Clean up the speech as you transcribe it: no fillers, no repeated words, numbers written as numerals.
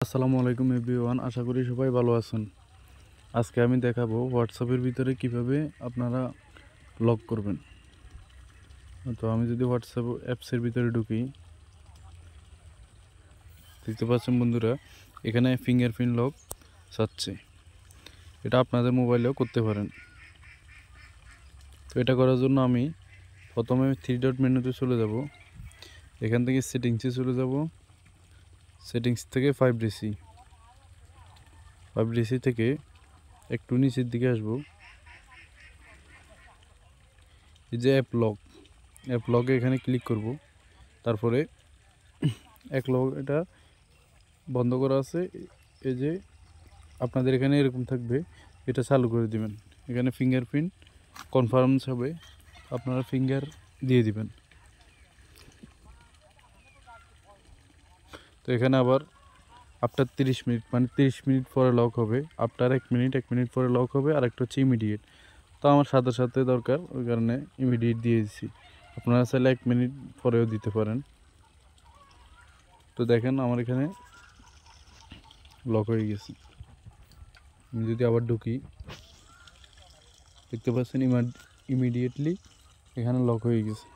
আসসালামু আলাইকুম এভরিওয়ান, আশা করি সবাই ভালো আছেন। আজকে আমি দেখাবো হোয়াটসঅ্যাপের ভিতরে কিভাবে আপনারা লক করবেন। তো আমি যদি হোয়াটসঅ্যাপ অ্যাপসের ভিতরে ঢুকি, দেখতে পাচ্ছেন বন্ধুরা, এখানে ফিঙ্গারপ্রিন্ট লক চাচ্ছে। এটা আপনাদের মোবাইলেও করতে পারেন। তো এটা করার জন্য আমি প্রথমে 3 ডট মেনুতে চলে যাব। এখান থেকে সেটিংসে চলে যাব। সেটিংস থেকে 5DC থেকে একটু নিচের দিকে আসবো। এই যে অ্যাপ লগে এখানে ক্লিক করব। তারপরে এটা বন্ধ করা আছে। এই যে আপনাদের এখানে এরকম থাকবে, এটা চালু করে দিবেন। এখানে ফিঙ্গারপ্রিন্ট কনফার্মস হবে, আপনারা ফিঙ্গার দিয়ে দিবেন। তো এখানে আবার আফটার 30 মিনিট, মানে 30 মিনিট পরে লক হবে। আফটার 1 মিনিট পরে লক হবে। আর একটা হচ্ছে ইমিডিয়েট। তো আমার সাথে সাথে দরকার, ওই কারণে ইমিডিয়েট দিয়ে দিচ্ছি। আপনারা চাইলে 1 মিনিট পরেও দিতে পারেন। তো দেখেন আমার এখানে লক হয়ে গেছে। আমি যদি আবার ঢুকি, দেখতে পাচ্ছেন ইমিডিয়েটলি এখানে লক হয়ে গেছে।